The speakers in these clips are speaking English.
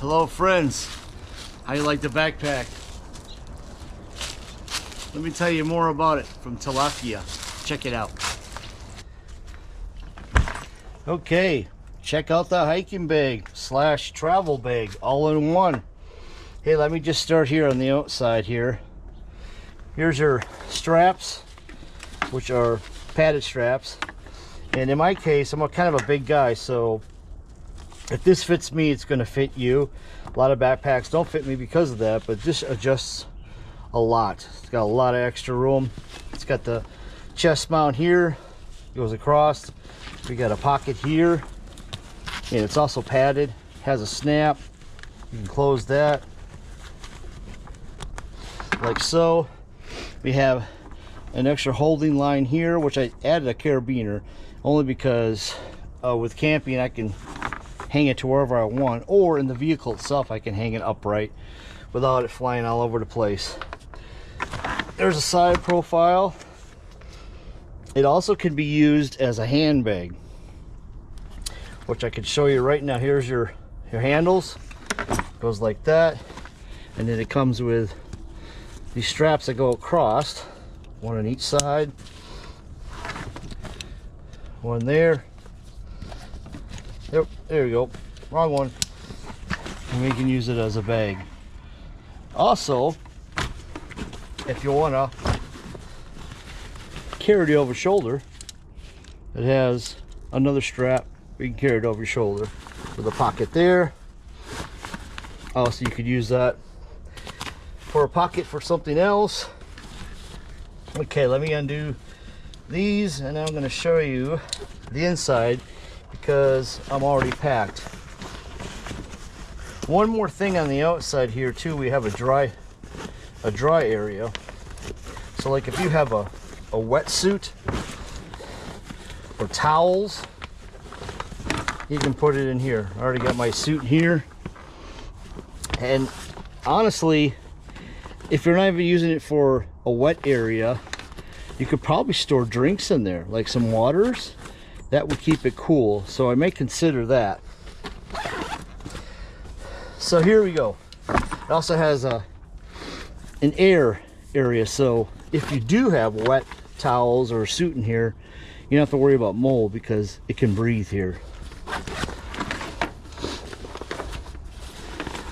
Hello friends, how you like the backpack? Let me tell you more about it from Tolaccea. Check it out. Okay, check out the hiking bag slash travel bag all in one. Hey, let me just start here on the outside here. Here's your straps, which are padded straps. And in my case, I'm kind of a big guy, so if this fits me, it's going to fit you. A lot of backpacks don't fit me because of that, but this adjusts a lot. It's got a lot of extra room. It's got the chest mount here, goes across. We got a pocket here, and it's also padded. Has a snap. You can close that like so. We have an extra holding line here, which I added a carabiner only because with camping I can hang it to wherever I want, or in the vehicle itself I can hang it upright without it flying all over the place. There's a side profile. It also can be used as a handbag, which I could show you right now. Here's your handles. Goes like that, and then it comes with these straps that go across, one on each side, one there. Yep, there we go. Wrong one. And we can use it as a bag. Also, if you want to carry it over your shoulder, it has another strap. You can carry it over your shoulder with a pocket there. Also, you could use that for a pocket for something else. Okay, let me undo these, and I'm going to show you the inside because I'm already packed. One more thing on the outside here too, we have a dry area. So like if you have a wetsuit or towels, you can put it in here. I already got my suit here. And honestly, if you're not even using it for a wet area, you could probably store drinks in there, like some waters. That would keep it cool, so I may consider that. So here we go. It also has an air area, so if you do have wet towels or a suit in here, you don't have to worry about mold because it can breathe here.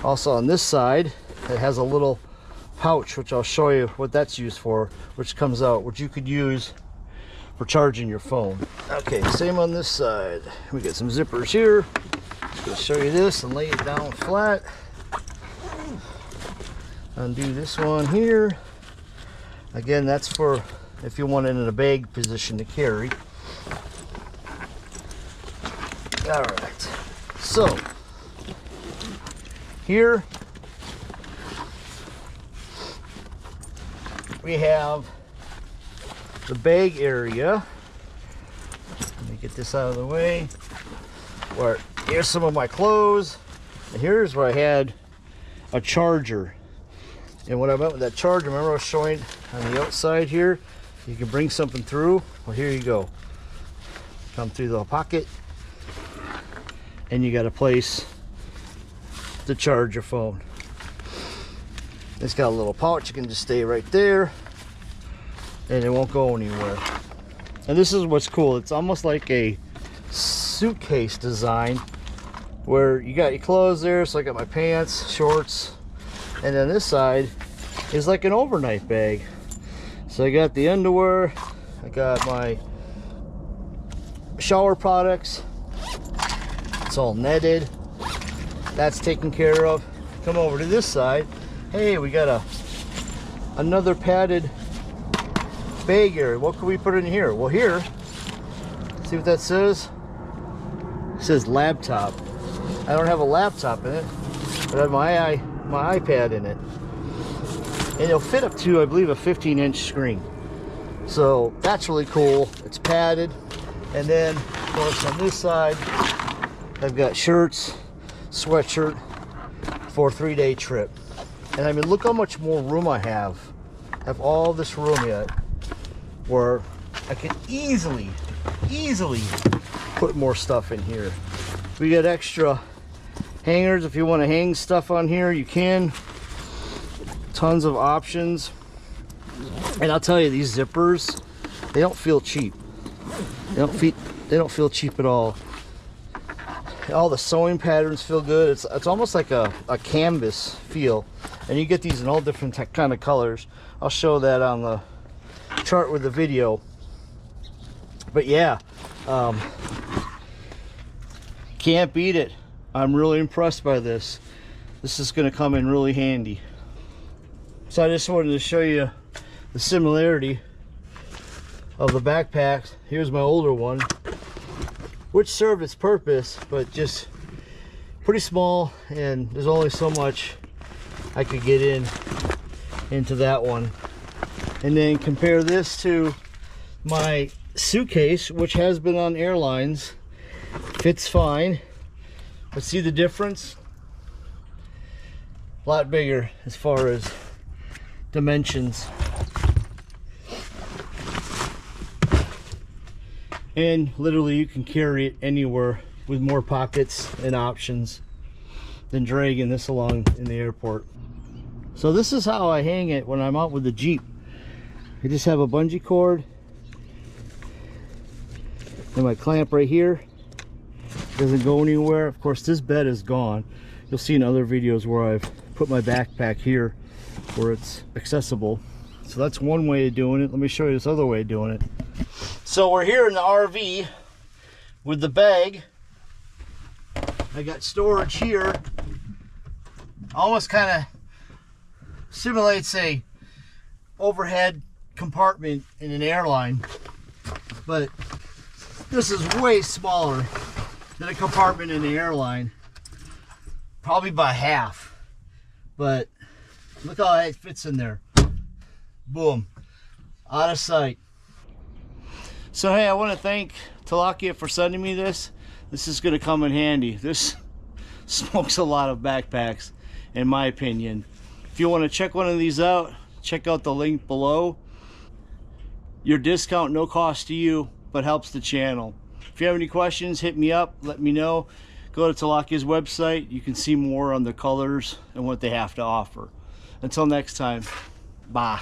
Also on this side, it has a little pouch, which I'll show you what that's used for, which comes out, which you could use for charging your phone. Okay, same on this side. We got some zippers here. Just gonna show you this and lay it down flat. Undo this one here. Again, that's for if you want it in a bag position to carry. All right, so here we have the bag area. Let me get this out of the way. Where here's some of my clothes, and here's where I had a charger. And what I meant with that charger, remember I was showing on the outside here, you can bring something through. Well, here you go. Come through the pocket, and you got a place to charge your phone. It's got a little pouch. You can just stay right there, and it won't go anywhere. And this is what's cool. It's almost like a suitcase design where you got your clothes there. So I got my pants, shorts, and then this side is like an overnight bag. So I got the underwear, I got my shower products. It's all netted. That's taken care of. Come over to this side. Hey, we got another padded bag area. What can we put in here? Well, here, see what that says? It says laptop. I don't have a laptop in it, but I have my iPad in it. And it'll fit up to, I believe, a 15-inch screen. So that's really cool. It's padded. And then, of course, on this side, I've got shirts, sweatshirt for a 3-day trip. And I mean, look how much more room I have. I have all this room yet where I can easily put more stuff in here. We got extra Hangers, if you want to hang stuff on here, you can. Tons of options. And I'll tell you, these zippers, they don't feel cheap. They don't feel cheap at all. All the sewing patterns feel good. It's almost like a canvas feel, and you get these in all different kind of colors. I'll show that on the chart with the video. But yeah, can't beat it. I'm really impressed by this. This is going to come in really handy. So I just wanted to show you the similarity of the backpacks. Here's my older one, which served its purpose, but just pretty small, and there's only so much I could get into that one. And then compare this to my suitcase, which has been on airlines. Fits fine, but see the difference? A lot bigger as far as dimensions. And literally you can carry it anywhere with more pockets and options than dragging this along in the airport. So this is how I hang it when I'm out with the Jeep. I just have a bungee cord and my clamp right here. Doesn't go anywhere. Of course, this bed is gone. You'll see in other videos where I've put my backpack here where it's accessible. So that's one way of doing it. Let me show you this other way of doing it. So we're here in the RV with the bag. I got storage here. Almost kind of simulates a overhead compartment in an airline, but this is way smaller than a compartment in the airline, probably by half. But look how it fits in there. Boom, out of sight. So hey, I want to thank Tolaccea for sending me this. This is going to come in handy. This smokes a lot of backpacks, in my opinion. If you want to check one of these out, check out the link below. Your discount, no cost to you, but helps the channel. If you have any questions, hit me up, let me know. Go to Tolaccea's website. You can see more on the colors and what they have to offer. Until next time, bye.